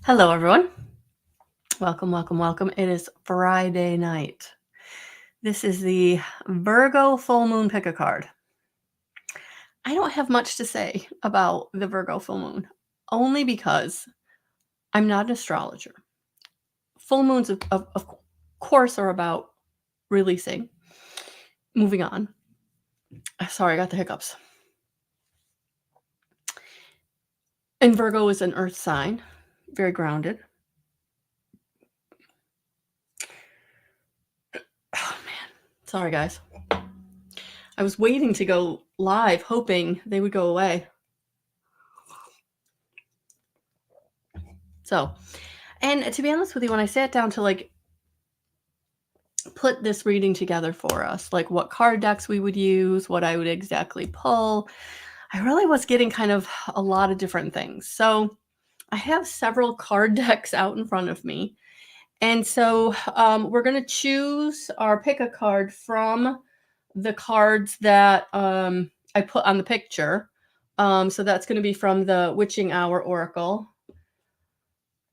Hello, everyone. Welcome, welcome, welcome. It is Friday night. This is the Virgo Full Moon Pick-a-Card. I don't have much to say about the Virgo Full Moon, only because I'm not an astrologer. Full moons, of course, are about releasing, moving on. Sorry, I got the hiccups. And Virgo is an earth sign, very grounded. Oh, man. Sorry, guys. I was waiting to go live, hoping they would go away. So, and to be honest with you, when I sat down to put this reading together for us, like what card decks we would use, what I would exactly pull, I really was getting kind of a lot of different things. So I have several card decks out in front of me. And so we're going to choose our pick a card from the cards that I put on the picture. So that's going to be from the Witching Hour Oracle.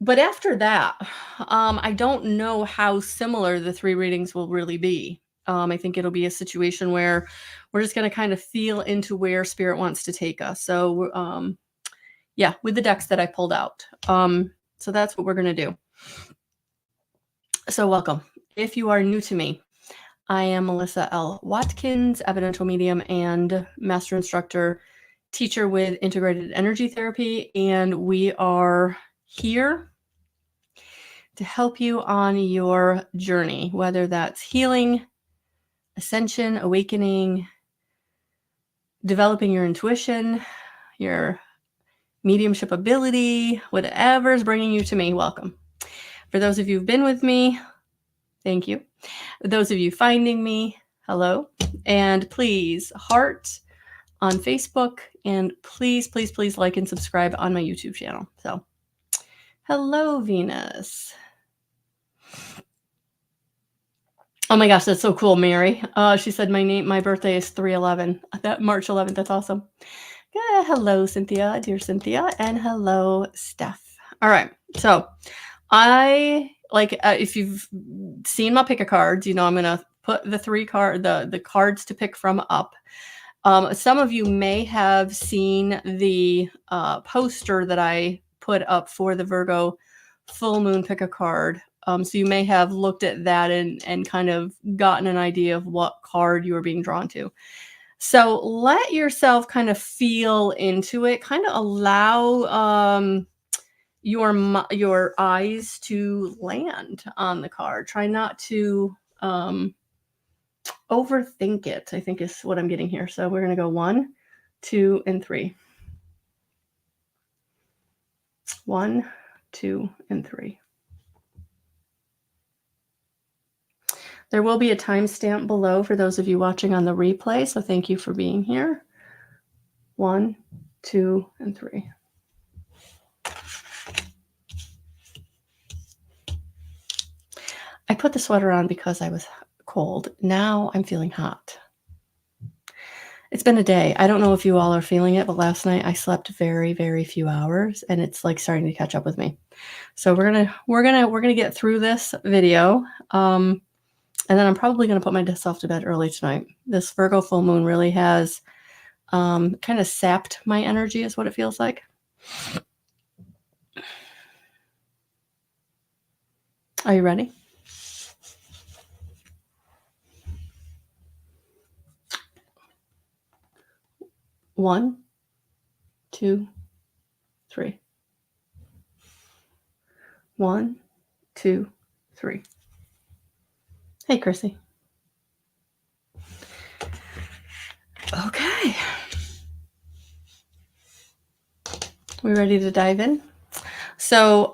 But after that, I don't know how similar the three readings will really be. I think it'll be a situation where we're just going to kind of feel into where Spirit wants to take us. So, yeah, with the decks that I pulled out. So that's what we're going to do. So welcome. If you are new to me, I am Melissa L. Watkins, evidential medium and master instructor, teacher with integrated energy therapy, and we are here to help you on your journey, whether that's healing, ascension, awakening, developing your intuition, your mediumship ability, whatever is bringing you to me, welcome. For those of you who've been with me, thank you. Those of you finding me, hello. And please heart on Facebook, and please, please, please like and subscribe on my YouTube channel. So, hello, Venus. Oh my gosh, that's so cool, Mary. She said my birthday is 3/11. That March 11th. That's awesome. Yeah, hello, Cynthia, dear Cynthia, and hello, Steph. All right, so I if you've seen my pick a cards, you know I'm gonna put the cards to pick from up. Some of you may have seen the poster that I put up for the Virgo Full Moon Pick a Card. So you may have looked at that and kind of gotten an idea of what card you were being drawn to. So let yourself kind of feel into it. Kind of allow your eyes to land on the card. Try not to overthink it, I think is what I'm getting here. So we're going to go 1, 2, and 3. 1, 2, and 3. There will be a timestamp below for those of you watching on the replay, so thank you for being here. 1, 2, and 3. I put the sweater on because I was cold. Now I'm feeling hot. It's been a day. I don't know if you all are feeling it, but last night I slept very, very few hours, and it's like starting to catch up with me. So we're gonna get through this video. And then I'm probably going to put myself to bed early tonight. This Virgo full moon really has kind of sapped my energy is what it feels like. Are you ready? One, 2, 3. 1, 2, 3. Hey, Chrissy. Okay. We ready to dive in? So,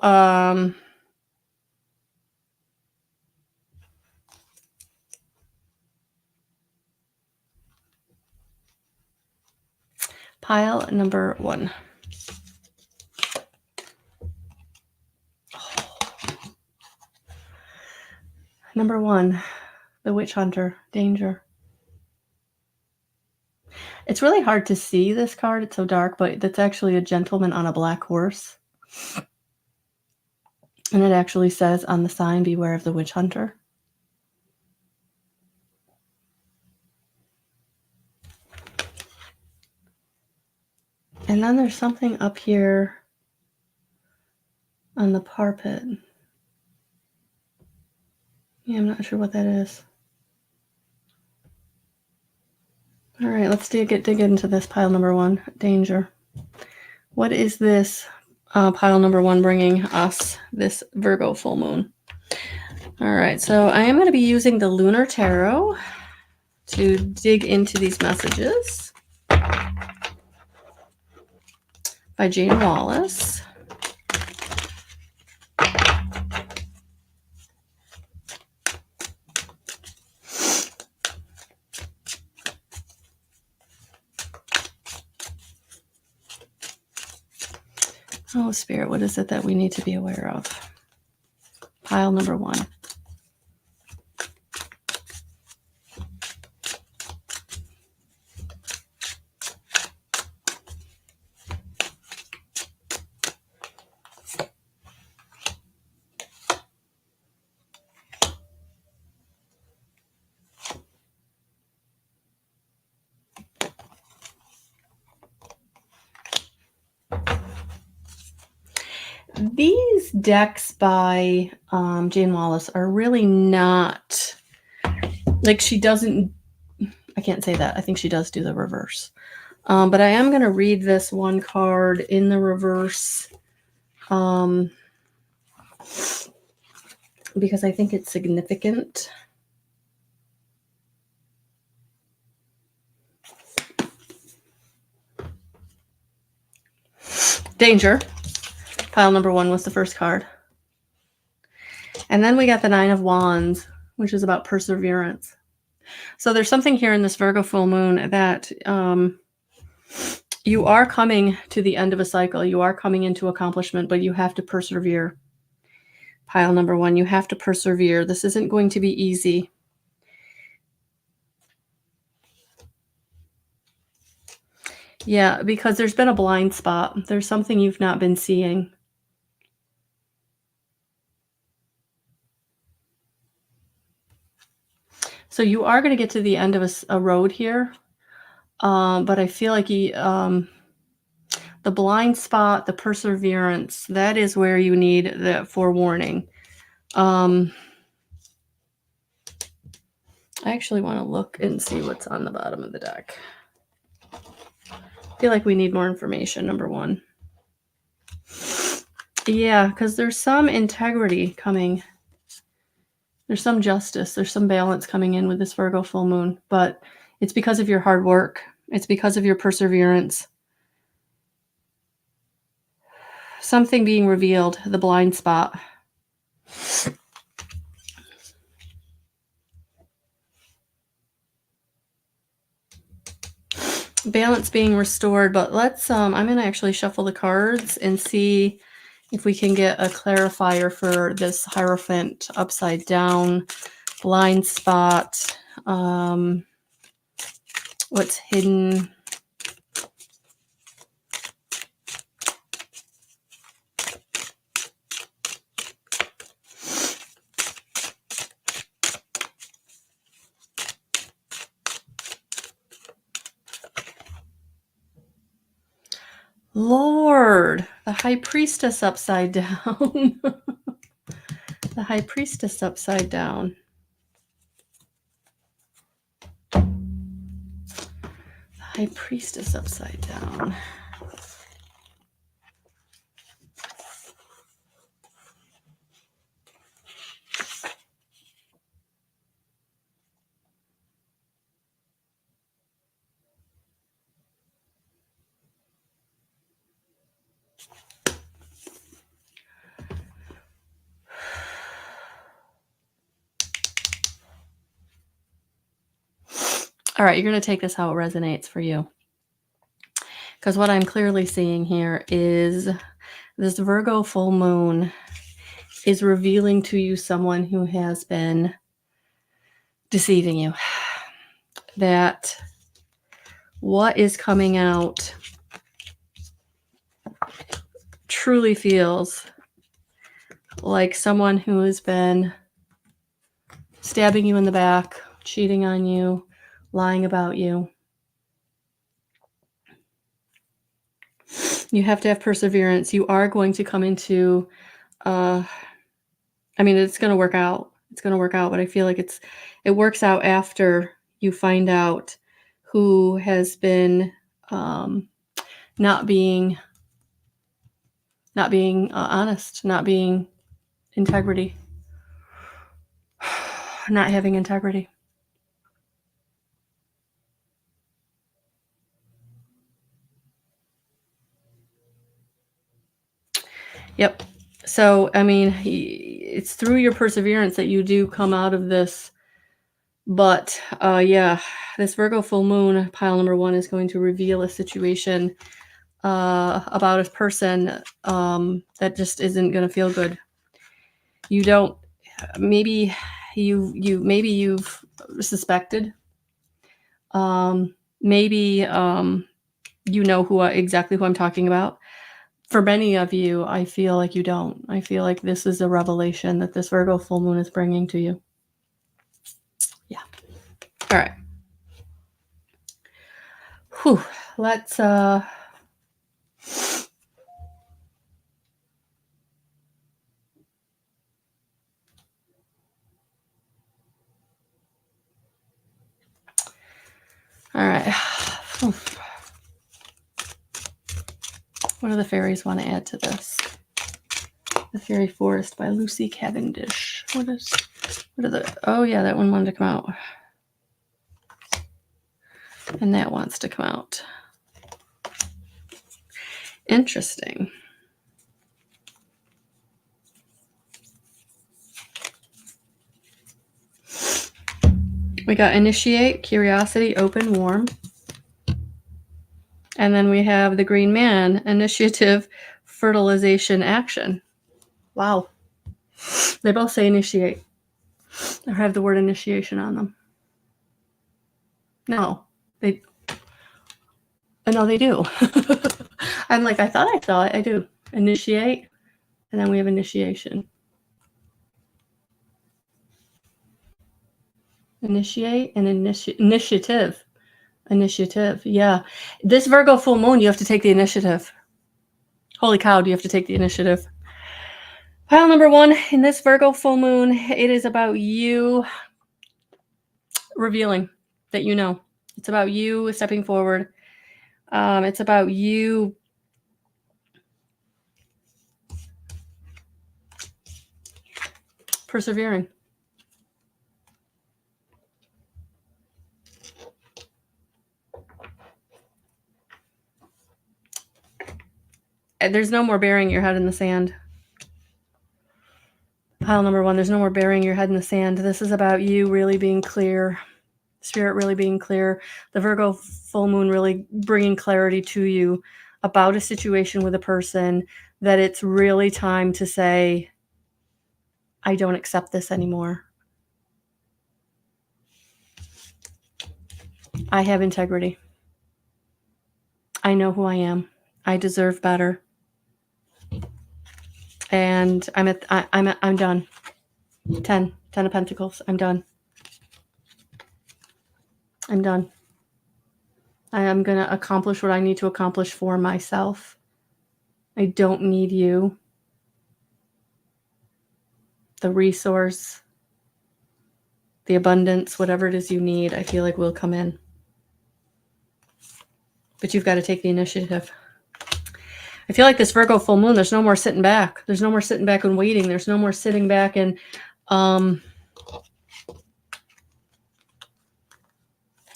pile number 1. Number 1, the witch hunter, danger. It's really hard to see this card. It's so dark, but that's actually a gentleman on a black horse. And it actually says on the sign, beware of the witch hunter. And then there's something up here on the parpet. Yeah, I'm not sure what that is. All right, let's dig into this pile number 1, danger. What is this pile number 1 bringing us, this Virgo full moon? All right, so I am going to be using the Lunar Tarot to dig into these messages by Jane Wallace. Oh, Spirit, what is it that we need to be aware of? Pile number 1. These decks by Jane Wallace are really not, like, she doesn't, I can't say that. I think she does do the reverse. But I am going to read this one card in the reverse because I think it's significant. Danger. Pile number 1 was the first card. And then we got the 9 of Wands, which is about perseverance. So there's something here in this Virgo full moon that you are coming to the end of a cycle. You are coming into accomplishment, but you have to persevere. Pile number 1, you have to persevere. This isn't going to be easy. Yeah, because there's been a blind spot. There's something you've not been seeing. So you are going to get to the end of a road here. But I feel like the blind spot, the perseverance, that is where you need the forewarning. I actually want to look and see what's on the bottom of the deck. I feel like we need more information, number 1. Yeah, because there's some integrity coming. There's some justice. There's some balance coming in with this Virgo full moon. But it's because of your hard work. It's because of your perseverance. Something being revealed, the blind spot. Balance being restored, but let's I'm going to actually shuffle the cards and see if we can get a clarifier for this Hierophant upside down, blind spot, what's hidden. Lord, the High Priestess upside down. The High Priestess upside down. The High Priestess upside down. All right, you're going to take this how it resonates for you. Because what I'm clearly seeing here is this Virgo full moon is revealing to you someone who has been deceiving you. That what is coming out truly feels like someone who has been stabbing you in the back, cheating on you, lying about you. You have to have perseverance. You are going to come into, I mean, it's going to work out. It's going to work out, but I feel like it works out after you find out who has been not being honest, not being integrity, not having integrity. Yep. So, I mean, it's through your perseverance that you do come out of this. But yeah, this Virgo full moon, pile number 1, is going to reveal a situation about a person that just isn't going to feel good. You don't, maybe you've suspected. Maybe you know exactly who I'm talking about. For many of you, I feel like you don't. I feel like this is a revelation that this Virgo full moon is bringing to you. Yeah. All right. Whew. Let's all right. What do the fairies want to add to this? The Fairy Forest by Lucy Cavendish. Oh yeah, that one wanted to come out. And that wants to come out. Interesting. We got initiate, curiosity, open, warm. And then we have the Green Man, initiative, fertilization, action. Wow. They both say initiate. Or have the word initiation on them. No, they do. I'm like, I thought I saw it. I do. Initiate, and then we have initiation. Initiate and initiative. Initiative, yeah. This Virgo full moon, you have to take the initiative. Holy cow, do you have to take the initiative? Pile number 1, in this Virgo full moon, it is about you revealing that you know. It's about you stepping forward. It's about you persevering. There's no more burying your head in the sand. Pile number 1, there's no more burying your head in the sand. This is about you really being clear, Spirit really being clear, the Virgo full moon really bringing clarity to you about a situation with a person, that it's really time to say, I don't accept this anymore. I have integrity. I know who I am. I deserve better. And I'm done. 10 of Pentacles. I'm done. I'm done. I am going to accomplish what I need to accomplish for myself. I don't need you. The resource, the abundance, whatever it is you need, I feel like will come in. But you've got to take the initiative. I feel like this Virgo full moon, there's no more sitting back. There's no more sitting back and waiting. There's no more sitting back and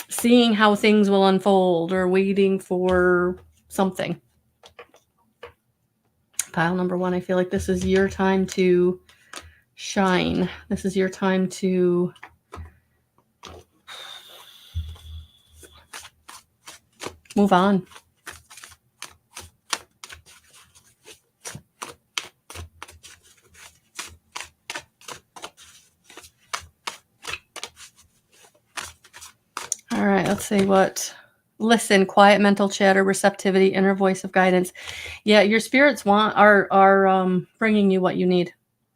seeing how things will unfold or waiting for something. Pile number 1, I feel like this is your time to shine. This is your time to move on. All right, let's see what. Listen, quiet mental chatter, receptivity, inner voice of guidance. Yeah, your spirits are bringing you what you need.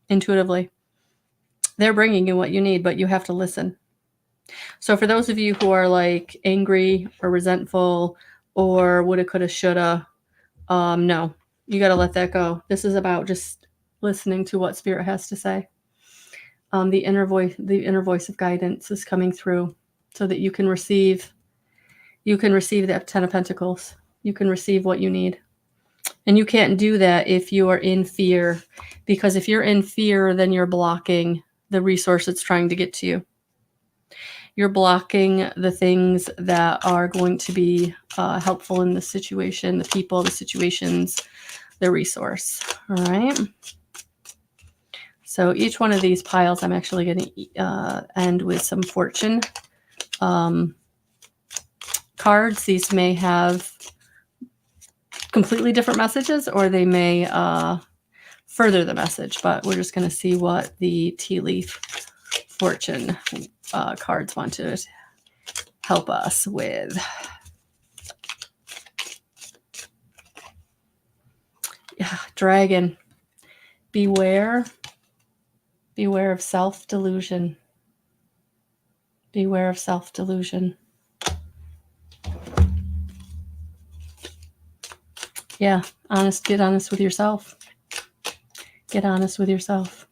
intuitively. They're bringing you what you need, but you have to listen. So for those of you who are like angry or resentful or woulda, coulda, shoulda, no, you got to let that go. This is about just listening to what Spirit has to say. The inner voice of guidance is coming through so that you can receive that 10 of Pentacles. You can receive what you need. And you can't do that if you are in fear, because if you're in fear, then you're blocking the resource that's trying to get to you. You're blocking the things that are going to be helpful in the situation, the people, the situations, the resource. All right. So each one of these piles, I'm actually going to end with some fortune cards. These may have completely different messages, or they may further the message, but we're just going to see what the tea leaf fortune cards want to help us with. Yeah, dragon. Beware of self-delusion. Beware of self-delusion. Yeah, get honest with yourself. Get honest with yourself.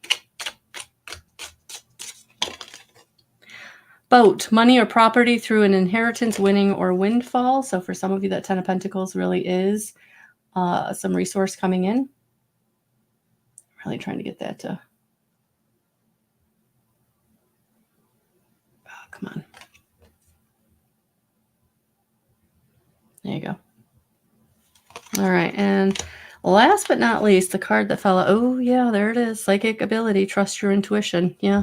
Boat, money or property through an inheritance, winning or windfall. So for some of you, that 10 of Pentacles really is some resource coming in. Really trying to get that to... Oh, come on. There you go. All right, and last but not least, the card that fell out. Oh, yeah, there it is. Psychic ability, trust your intuition. Yeah,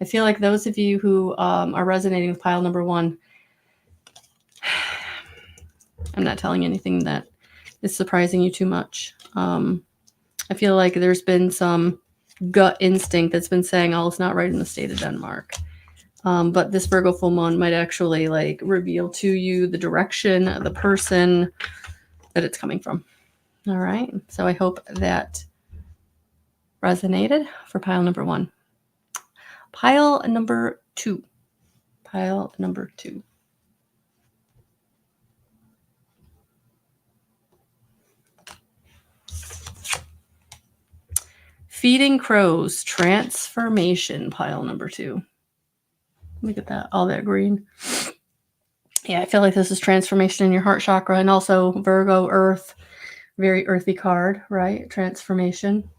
I feel like those of you who are resonating with pile number 1, I'm not telling anything that is surprising you too much. I feel like there's been some gut instinct that's been saying, oh, it's not right in the state of Denmark. But this Virgo full moon might actually like reveal to you the direction, the person that it's coming from. All right. So I hope that resonated for pile number 1. Pile number 2. Pile number 2. Feeding crows, transformation, pile number 2. Look at that, all that green. Yeah, I feel like this is transformation in your heart chakra, and also Virgo, earth, very earthy card, right? Transformation.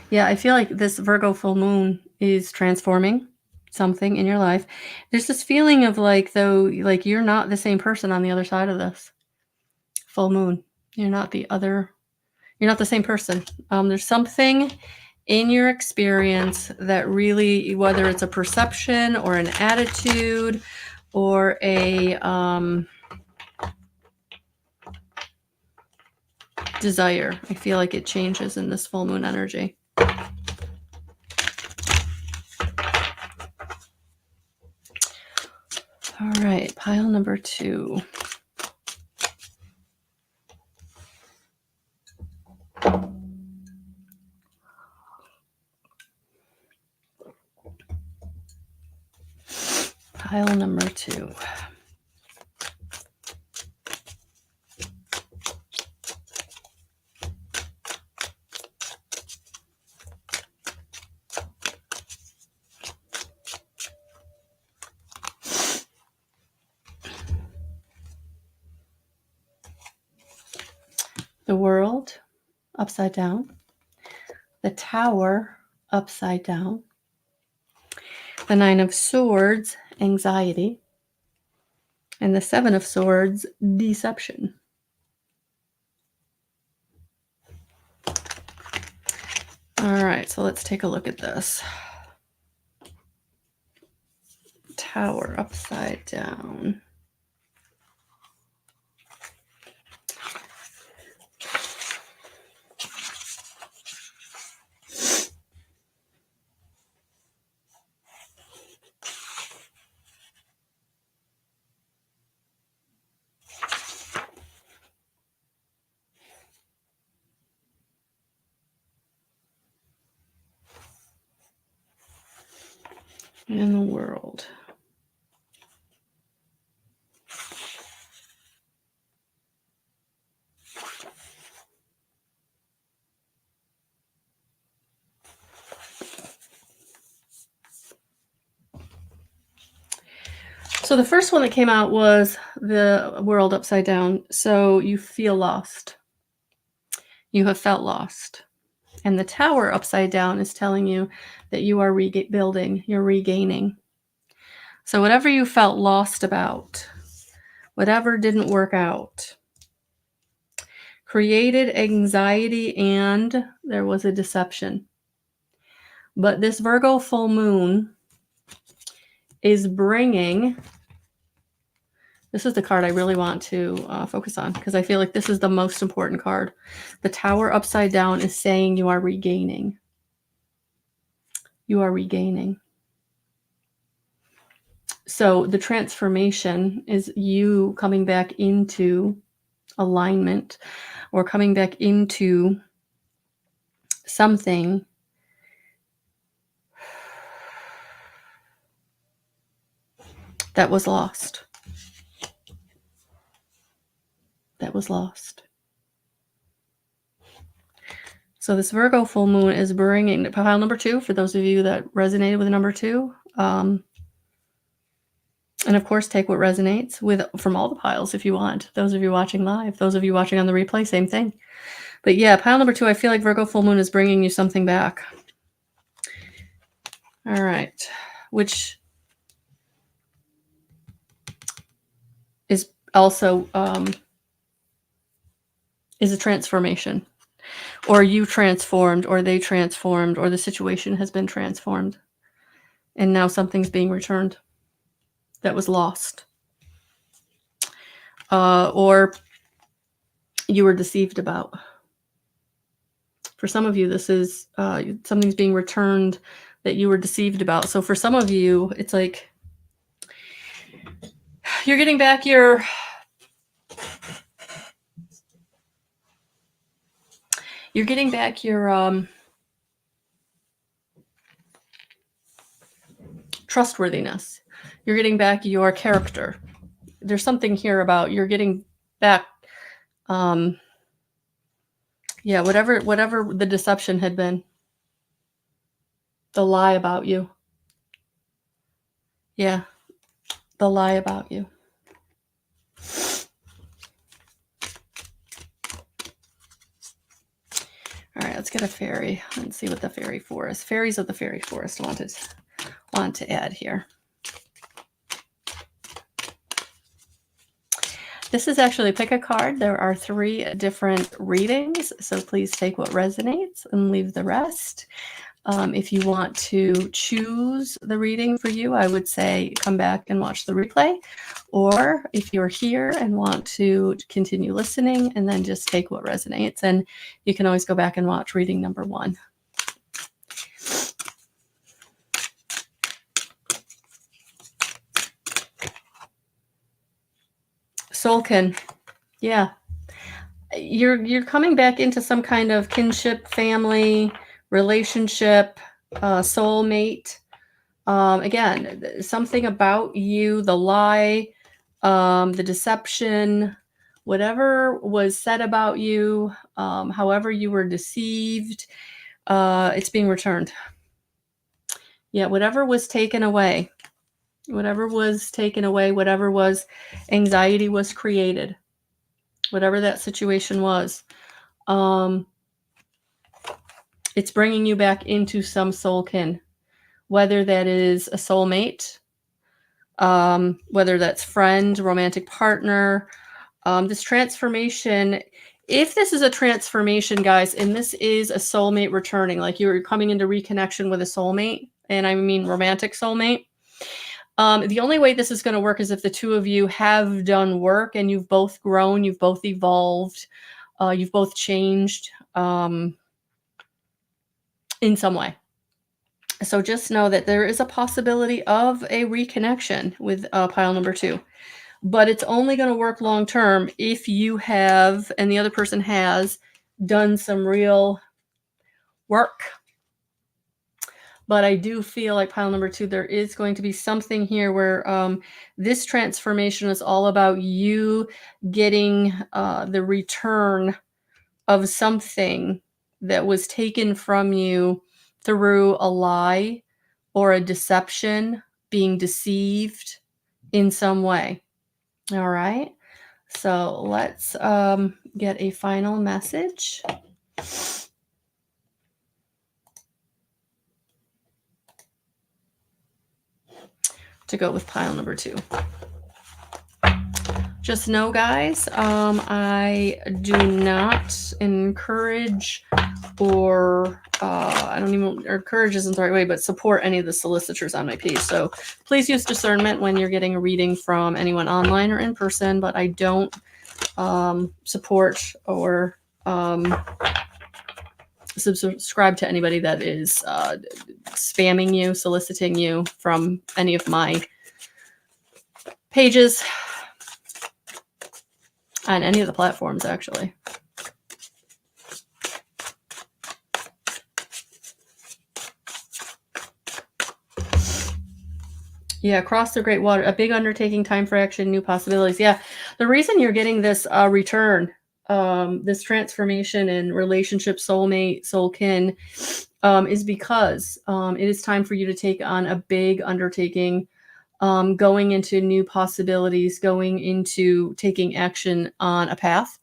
Yeah, I feel like this Virgo full moon is transforming something in your life. There's this feeling of like, though, like you're not the same person on the other side of this full moon. You're not the same person. There's something in your experience that really, whether it's a perception or an attitude or a desire, I feel like it changes in this full moon energy. All right, pile number 2. Pile number 2. The World upside down. The Tower upside down. The 9 of Swords, anxiety. And the 7 of Swords, deception. All right, so let's take a look at this. Tower upside down. in the world. So the first one that came out was the world upside down. So you feel lost. You have felt lost. And the tower upside down is telling you that you are rebuilding, you're regaining. So whatever you felt lost about, whatever didn't work out, created anxiety and there was a deception. But this Virgo full moon is bringing, this is the card I really want to focus on because I feel like this is the most important card. The tower upside down is saying you are regaining. You are regaining. So the transformation is you coming back into alignment or coming back into something that was lost. That was lost. So this Virgo full moon is bringing pile number 2 for those of you that resonated with number 2. And of course, take what resonates from all the piles if you want. Those of you watching live, those of you watching on the replay, same thing. But yeah, pile number 2, I feel like Virgo full moon is bringing you something back. All right, which is also is a transformation. Or you transformed, or they transformed, or the situation has been transformed. And now something's being returned that was lost. Or you were deceived about. For some of you, this is something's being returned that you were deceived about. So for some of you, it's like you're getting back your trustworthiness. You're getting back your character. There's something here about you're getting back whatever the deception had been. The lie about you. Yeah. The lie about you. All right, let's get a fairy and see what the fairy forest. Fairies of the fairy forest want to add here. This is actually pick a card. There are 3 different readings, so please take what resonates and leave the rest. If you want to choose the reading for you, I would say come back and watch the replay. Or if you're here and want to continue listening, and then just take what resonates. And you can always go back and watch reading number 1. Soulkin. Yeah. You're coming back into some kind of kinship, family, relationship, soulmate. Again, something about you, the lie, the deception, whatever was said about you, however you were deceived, it's being returned. Yeah, whatever was taken away, whatever was anxiety was created, whatever that situation was, it's bringing you back into some soulkin, whether that is a soulmate, whether that's friend, romantic partner, this transformation. If this is a transformation, guys, and this is a soulmate returning, like you're coming into reconnection with a soulmate, and I mean romantic soulmate, the only way this is going to work is if the 2 of you have done work and you've both grown, you've both evolved, you've both changed in some way. So just know that there is a possibility of a reconnection with pile number 2. But it's only going to work long term if you have, and the other person has, done some real work. But I do feel like pile number 2, there is going to be something here where this transformation is all about you getting the return of something that was taken from you through a lie or a deception, being deceived in some way. All right. So let's get a final message. To go with pile number 2. Just know, guys, I do not encourage or I don't even, or encourage isn't the right way, but support any of the solicitors on my page. So please use discernment when you're getting a reading from anyone online or in person, but I don't support or subscribe to anybody that is spamming you, soliciting you from any of my pages on any of the platforms, actually. Yeah, cross the great water, a big undertaking, time for action, new possibilities. Yeah, the reason you're getting this return, this transformation in relationship, soulmate, soul kin, is because it is time for you to take on a big undertaking, going into new possibilities, going into taking action on a path,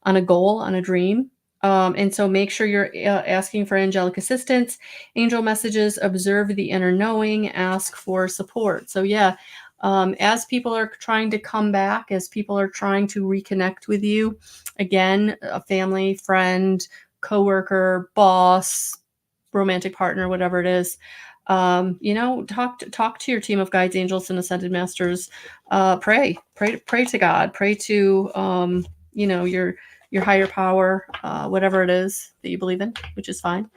on a goal, on a dream. And so make sure you're asking for angelic assistance, angel messages, observe the inner knowing, ask for support. So yeah, as people are trying to come back, as people are trying to reconnect with you, again, a family, friend, coworker, boss, romantic partner, whatever it is, talk to your team of guides, angels, and ascended masters. Pray to God, pray to your higher power, whatever it is that you believe in, which is fine.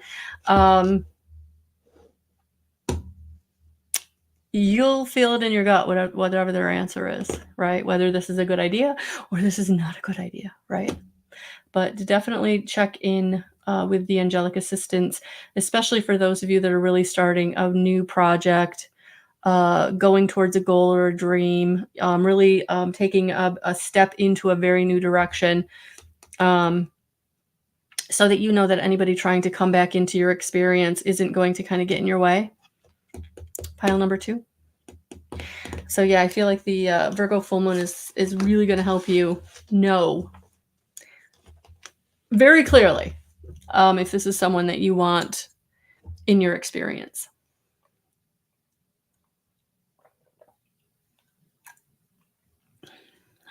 You'll feel it in your gut, whatever their answer is, right? Whether this is a good idea or this is not a good idea, right? But definitely check in with the angelic assistance, especially for those of you that are really starting a new project, going towards a goal or a dream, really taking a step into a very new direction. So that you know that anybody trying to come back into your experience isn't going to kind of get in your way. Pile number 2. So yeah, I feel like the Virgo full moon is really going to help you know very clearly if this is someone that you want in your experience.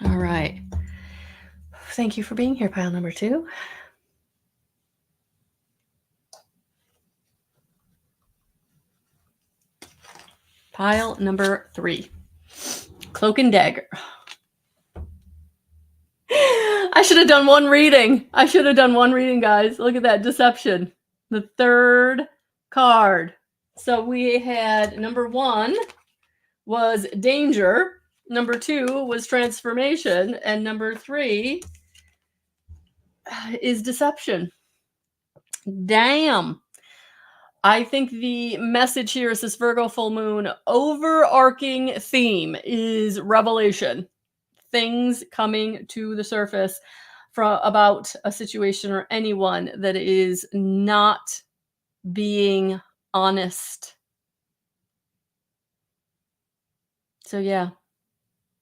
All right. Thank you for being here, pile number 2. Pile number 3. Cloak and Dagger. I should have done one reading. Guys. Look at that. Deception. The 3rd card. So we had number 1 was danger. Number 2 was transformation. And number 3 is deception. Damn. I think the message here is this Virgo full moon overarching theme is revelation. Things coming to the surface about a situation or anyone that is not being honest. So yeah,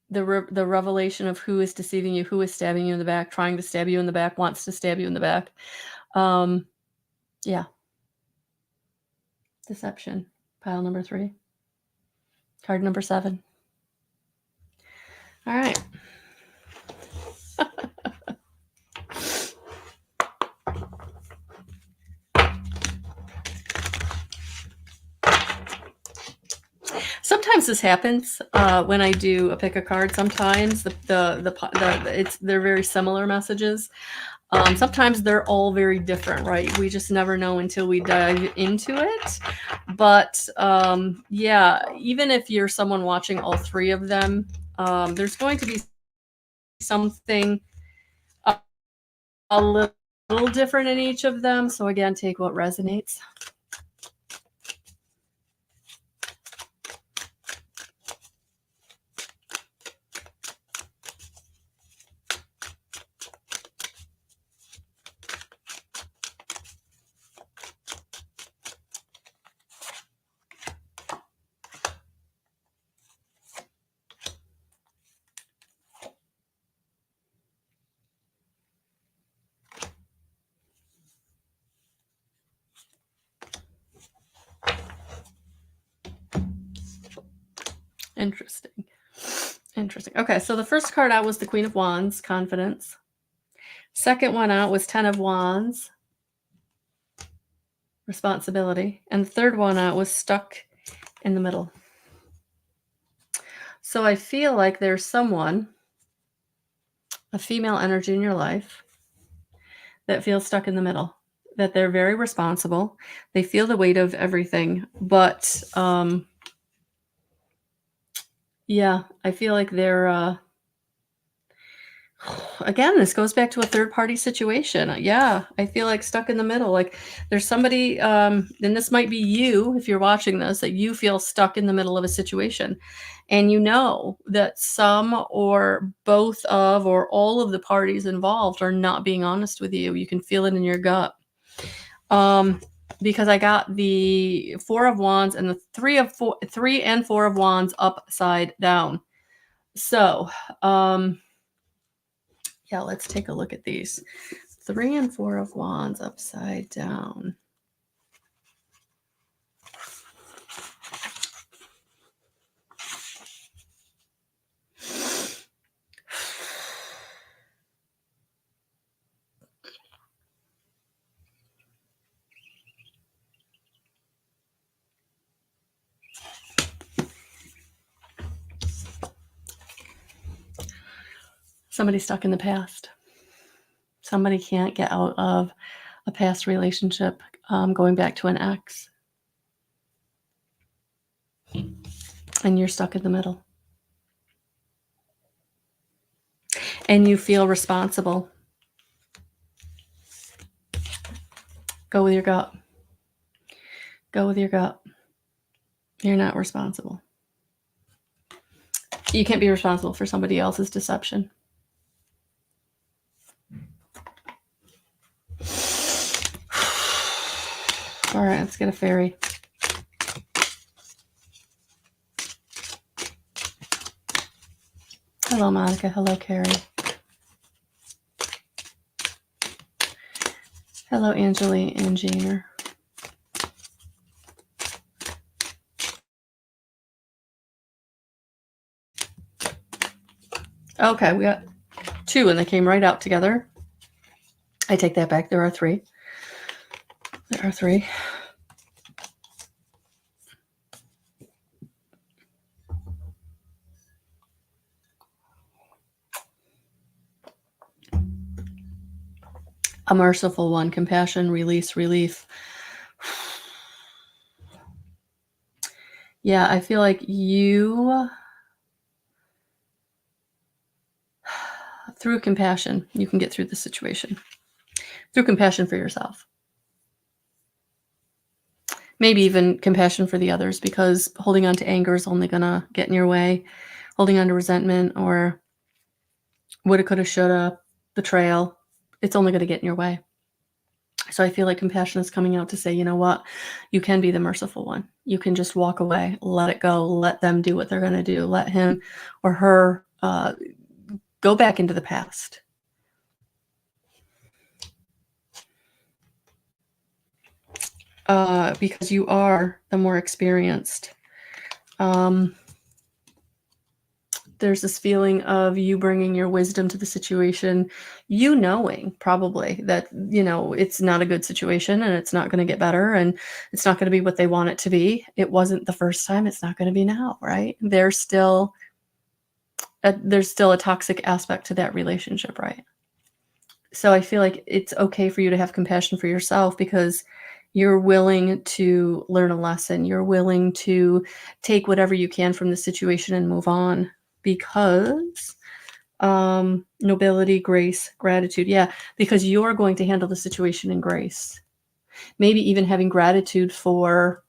the revelation of who is deceiving you, who is stabbing you in the back, trying to stab you in the back, wants to stab you in the back. Yeah. Deception. Pile number 3. Card number 7. All right. Sometimes this happens when I do a pick a card. Sometimes they're very similar messages. Sometimes they're all very different, right? We just never know until we dive into it. But yeah, even if you're someone watching all 3 of them, there's going to be something a little different in each of them. So again, take what resonates. Interesting. Interesting. Okay, so the first card out was the Queen of Wands, confidence. Second one out was 10 of Wands, responsibility. And the third one out was stuck in the middle. So I feel like there's someone, a female energy in your life, that feels stuck in the middle, that they're very responsible. They feel the weight of everything, but yeah, I feel like they're again, this goes back to a third party situation. Yeah, I feel like stuck in the middle. Like there's somebody, and this might be you if you're watching this, that you feel stuck in the middle of a situation. And you know that some or both of or all of the parties involved are not being honest with you. You can feel it in your gut. Because I got the 4 of Wands and the 3 and 4 of Wands upside down. So, yeah, let's take a look at these. 3 and 4 of Wands upside down. Somebody stuck in the past. Somebody can't get out of a past relationship, going back to an ex. And you're stuck in the middle. And you feel responsible. Go with your gut. Go with your gut. You're not responsible. You can't be responsible for somebody else's deception. All right, let's get a fairy. Hello, Monica. Hello, Carrie. Hello, Angeli and Janer. Okay, we got 2 and they came right out together. I take that back. There are 3. There are 3. A merciful one, compassion, release, relief. Yeah, I feel like you, through compassion, you can get through the situation. Through compassion for yourself. Maybe even compassion for the others, because holding on to anger is only going to get in your way. Holding on to resentment or woulda, coulda, shoulda, betrayal, it's only going to get in your way. So I feel like compassion is coming out to say, you know what? You can be the merciful one. You can just walk away, let it go, let them do what they're going to do. Let him or her go back into the past. Because you are the more experienced. There's this feeling of you bringing your wisdom to the situation, you knowing probably that, it's not a good situation and it's not going to get better and it's not going to be what they want it to be. It wasn't the first time. It's not going to be now, right? There's still a toxic aspect to that relationship, right? So I feel like it's okay for you to have compassion for yourself because you're willing to learn a lesson. You're willing to take whatever you can from the situation and move on. Because nobility, grace, gratitude. Yeah, because you're going to handle the situation in grace. Maybe even having gratitude for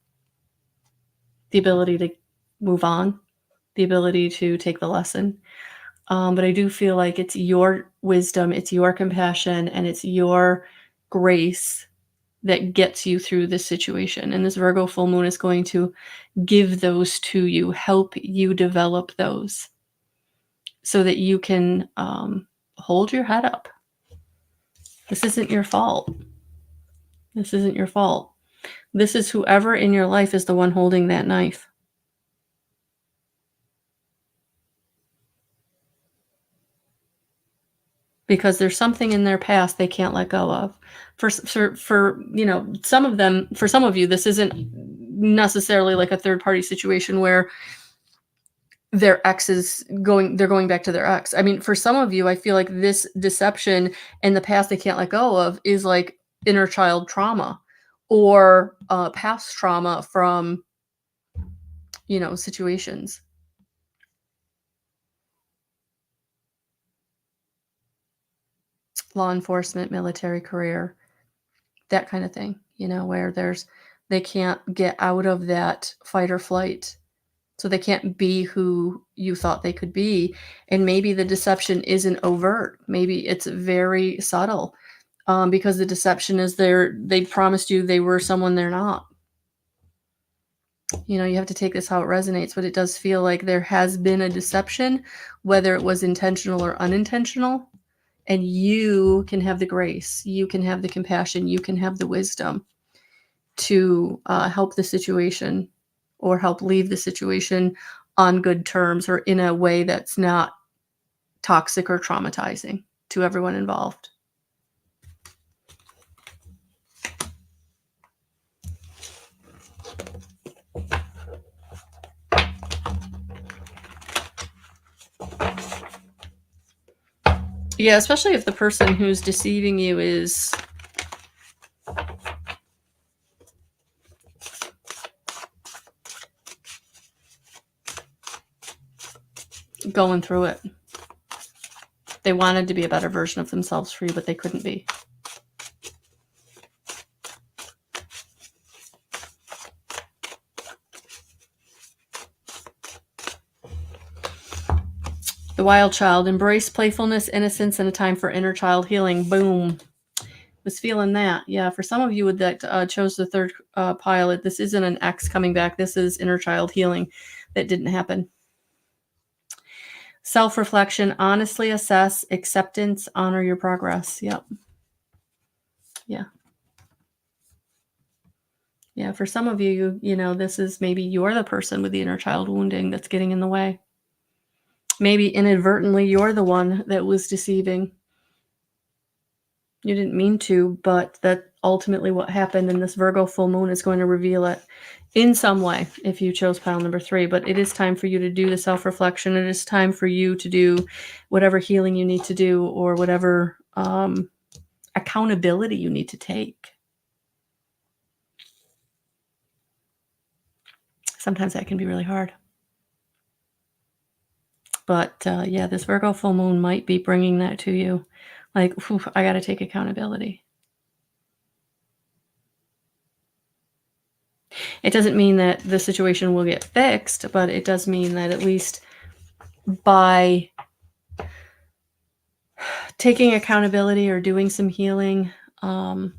the ability to move on, the ability to take the lesson. But I do feel like it's your wisdom, it's your compassion, and it's your grace that gets you through this situation. And this Virgo full moon is going to give those to you, help you develop those, so that you can hold your head up. This isn't your fault. This isn't your fault. This is whoever in your life is the one holding that knife. because there's something in their past they can't let go of. For you know, some of them, for some of you, this isn't necessarily like a third party situation where their ex is they're going back to their ex. I mean, for some of you, I feel like this deception in the past they can't let go of is like inner child trauma or past trauma from, you know, situations. Law enforcement, military career, that kind of thing, you know, where they can't get out of that fight or flight. So they can't be who you thought they could be. And maybe the deception isn't overt. Maybe it's very subtle, because the deception is they promised you they were someone they're not. You know, you have to take this how it resonates, but it does feel like there has been a deception, whether it was intentional or unintentional. And you can have the grace, you can have the compassion, you can have the wisdom to help the situation or help leave the situation on good terms or in a way that's not toxic or traumatizing to everyone involved. Yeah, especially if the person who's deceiving you is going through it. They wanted to be a better version of themselves for you, but they couldn't be. The wild child, embrace playfulness, innocence, and a time for inner child healing. Boom. Was feeling that. Yeah, for some of you that chose the third pile, this isn't an ex coming back. This is inner child healing that didn't happen. Self-reflection, honestly assess, acceptance, honor your progress. Yep. Yeah. Yeah, for some of you, you know, this is maybe you're the person with the inner child wounding that's getting in the way. Maybe inadvertently you're the one that was deceiving. You didn't mean to, but that's ultimately what happened, and this Virgo full moon is going to reveal it in some way if you chose pile number 3. But it is time for you to do the self-reflection. It is time for you to do whatever healing you need to do or whatever accountability you need to take. Sometimes that can be really hard. But yeah, this Virgo full moon might be bringing that to you. Like, whew, I got to take accountability. It doesn't mean that the situation will get fixed, but it does mean that at least by taking accountability or doing some healing, you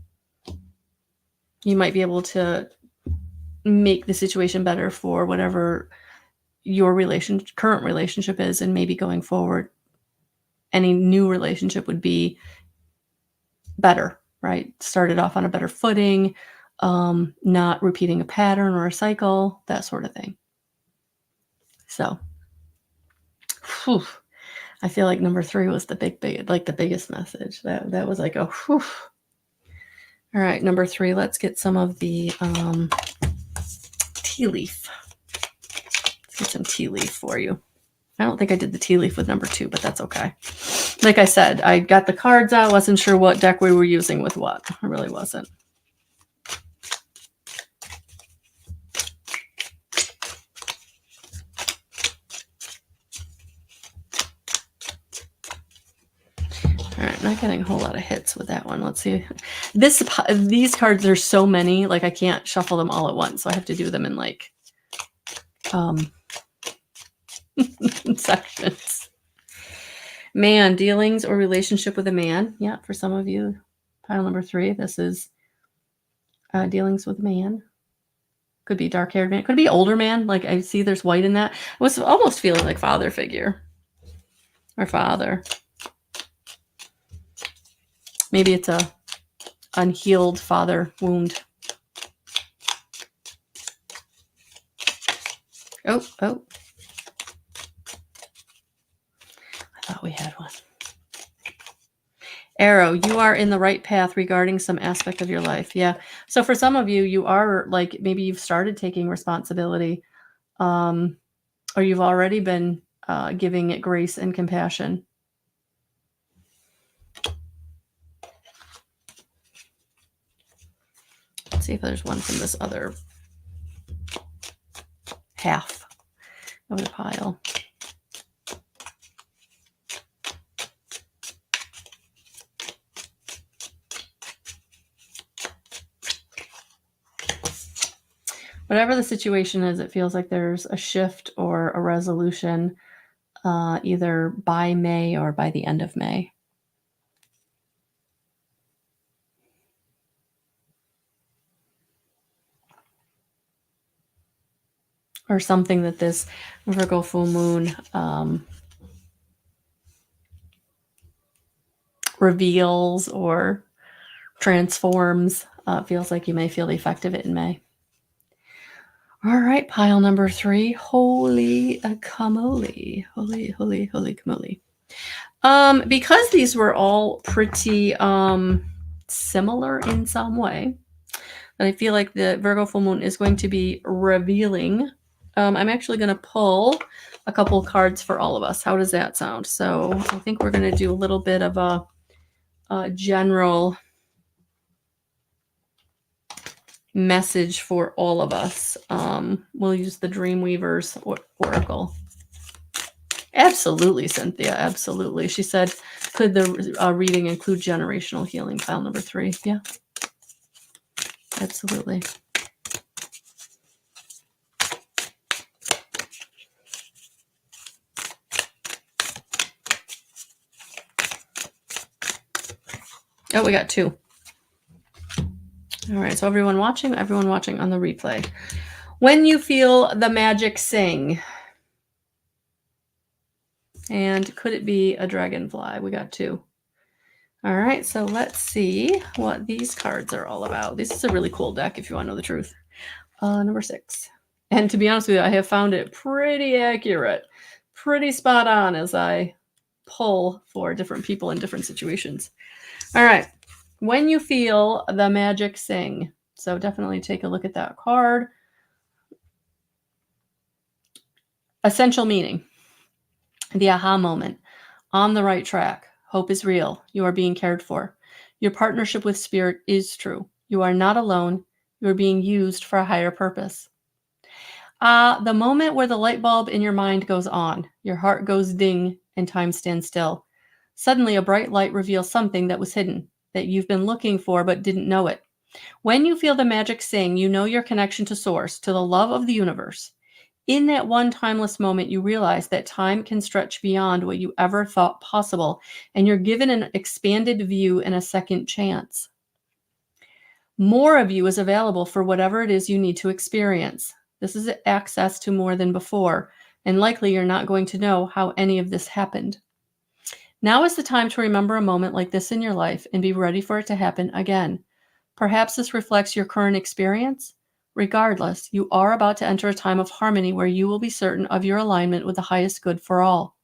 might be able to make the situation better for whatever your current relationship is, and maybe going forward, any new relationship would be better, right? Started off on a better footing, not repeating a pattern or a cycle, that sort of thing. So, whew, I feel like number 3 was the biggest message. That was like a whew. All right, number 3, let's get some of the tea leaf. Let's get some tea leaf for you. I don't think I did the tea leaf with number 2, but that's okay. Like I said, I got the cards out. Wasn't sure what deck we were using with what. I really wasn't. All right, not getting a whole lot of hits with that one. Let's see. These cards, there's so many, like I can't shuffle them all at once. So I have to do them in like sections. Man, dealings or relationship with a man. Yeah, for some of you, pile number 3, this is dealings with a man. Could be dark-haired man. Could be older man. Like I see there's white in that. I was almost feeling like father figure. Or father. Maybe it's a unhealed father wound. Oh. I thought we had one. Arrow, you are in the right path regarding some aspect of your life. Yeah. So for some of you, you are like, maybe you've started taking responsibility, or you've already been giving it grace and compassion. Let's see if there's one from this other half of the pile. Whatever the situation is, it feels like there's a shift or a resolution either by May or by the end of May. Or something that this Virgo full moon reveals or transforms. Feels like you may feel the effect of it in May. All right, pile number 3. Holy camole. Holy camole. Because these were all pretty similar in some way, and I feel like the Virgo full moon is going to be revealing. I'm actually going to pull a couple cards for all of us. How does that sound? So I think we're going to do a little bit of a general message for all of us. We'll use the Dreamweaver's Oracle. Absolutely, Cynthia. Absolutely. She said, could the reading include generational healing? Pile number 3. Yeah. Absolutely. Oh, we got 2. All right. So everyone watching on the replay. When you feel the magic sing. And could it be a dragonfly? We got 2. All right, so let's see what these cards are all about. This is a really cool deck if you want to know the truth. Number 6. And to be honest with you, I have found it pretty accurate, pretty spot on as I pull for different people in different situations. All right, when you feel the magic sing. So definitely take a look at that card. Essential meaning. The aha moment. On the right track. Hope is real. You are being cared for. Your partnership with spirit is true. You are not alone. You are being used for a higher purpose. The moment where the light bulb in your mind goes on, your heart goes ding, and time stands still. Suddenly, a bright light reveals something that was hidden, that you've been looking for but didn't know it. When you feel the magic sing, you know your connection to source, to the love of the universe. In that one timeless moment, you realize that time can stretch beyond what you ever thought possible, and you're given an expanded view and a second chance. More of you is available for whatever it is you need to experience. This is access to more than before, and likely you're not going to know how any of this happened. Now is the time to remember a moment like this in your life and be ready for it to happen again. Perhaps this reflects your current experience. Regardless, you are about to enter a time of harmony where you will be certain of your alignment with the highest good for all.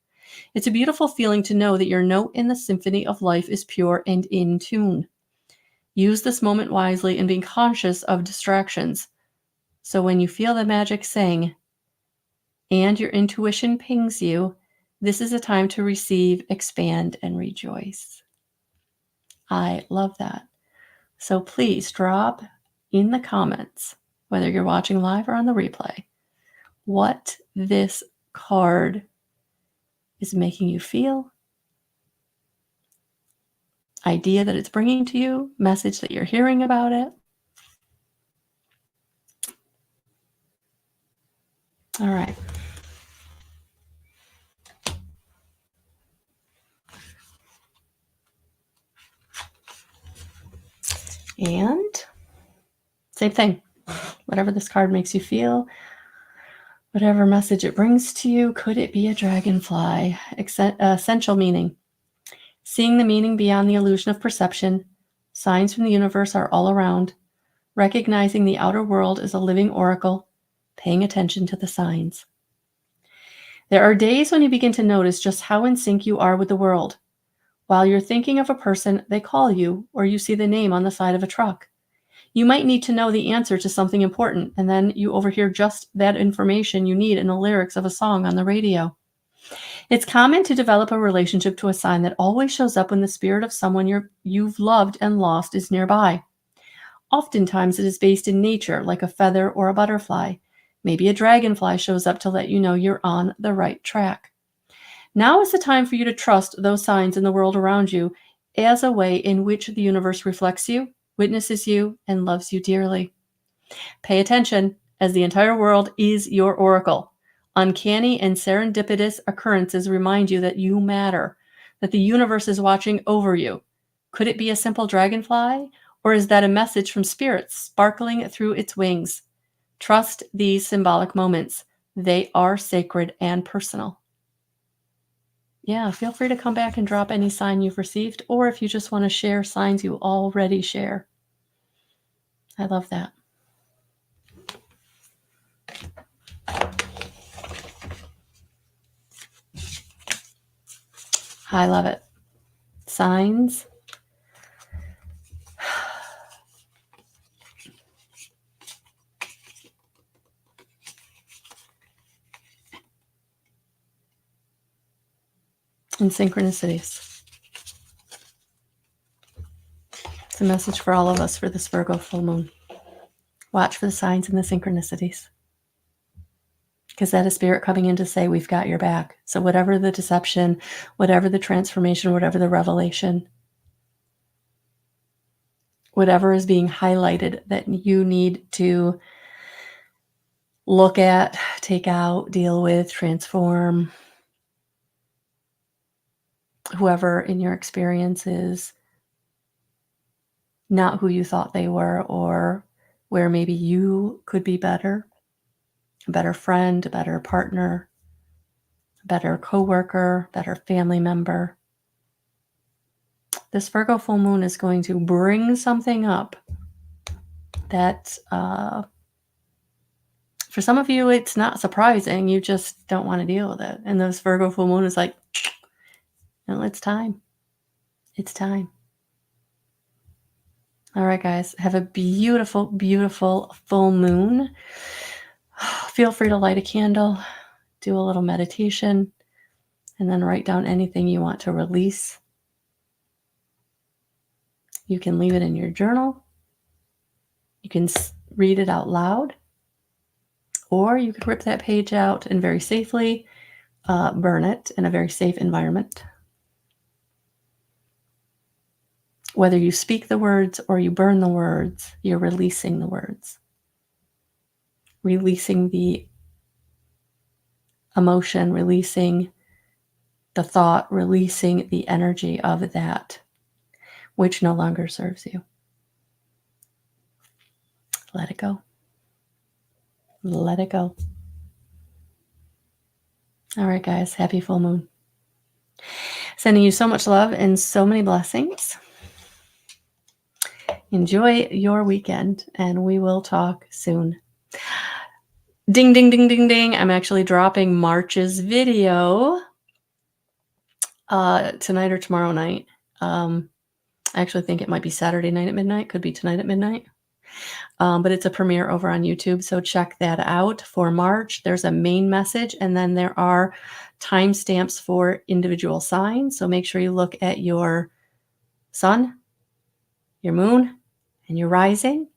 It's a beautiful feeling to know that your note in the symphony of life is pure and in tune. Use this moment wisely and be conscious of distractions. So when you feel the magic sing and your intuition pings you, this is a time to receive, expand, and rejoice. I love that. So please drop in the comments, whether you're watching live or on the replay, what this card is making you feel, idea that it's bringing to you, message that you're hearing about it. All right. And same thing. Whatever this card makes you feel, whatever message it brings to you, could it be a dragonfly? Essential meaning. Seeing the meaning beyond the illusion of perception, signs from the universe are all around. Recognizing the outer world as a living oracle, paying attention to the signs. There are days when you begin to notice just how in sync you are with the world. While you're thinking of a person, they call you, or you see the name on the side of a truck. You might need to know the answer to something important, and then you overhear just that information you need in the lyrics of a song on the radio. It's common to develop a relationship to a sign that always shows up when the spirit of someone you've loved and lost is nearby. Oftentimes, it is based in nature, like a feather or a butterfly. Maybe a dragonfly shows up to let you know you're on the right track. Now is the time for you to trust those signs in the world around you as a way in which the universe reflects you, witnesses you, and loves you dearly. Pay attention, as the entire world is your oracle. Uncanny and serendipitous occurrences remind you that you matter, that the universe is watching over you. Could it be a simple dragonfly, or is that a message from spirit sparkling through its wings? Trust these symbolic moments. They are sacred and personal. Yeah, feel free to come back and drop any sign you've received, or if you just want to share signs you already share. I love that. I love it. Signs. And synchronicities. It's a message for all of us for this Virgo full moon. Watch for the signs and the synchronicities. Because that is spirit coming in to say, we've got your back. So whatever the deception, whatever the transformation, whatever the revelation, whatever is being highlighted that you need to look at, take out, deal with, transform, whoever in your experience is not who you thought they were, or where maybe you could be better, a better friend, a better partner, a better coworker, better family member. This Virgo full moon is going to bring something up that for some of you, it's not surprising. You just don't want to deal with it. And this Virgo full moon is like, well, it's time. It's time. All right, guys, have a beautiful, beautiful full moon. Feel free to light a candle, do a little meditation, and then write down anything you want to release. You can leave it in your journal. You can read it out loud, or you could rip that page out and very safely burn it in a very safe environment. Whether you speak the words or you burn the words, you're releasing the words, releasing the emotion, releasing the thought, releasing the energy of that which no longer serves you. Let it go. Let it go. All right, guys, happy full moon. Sending you so much love and so many blessings. Enjoy your weekend, and we will talk soon. Ding, ding, ding, ding, ding. I'm actually dropping March's video tonight or tomorrow night. I actually think it might be Saturday night at midnight. Could be tonight at midnight. But it's a premiere over on YouTube, so check that out for March. There's a main message, and then there are timestamps for individual signs. So make sure you look at your sun, your moon, and your rising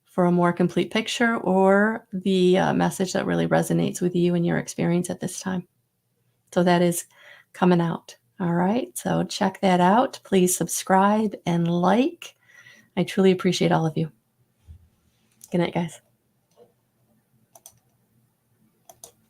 for a more complete picture, or the message that really resonates with you and your experience at this time. So that is coming out. All right, so check that out. Please subscribe and like. I truly appreciate all of you. Good night, guys.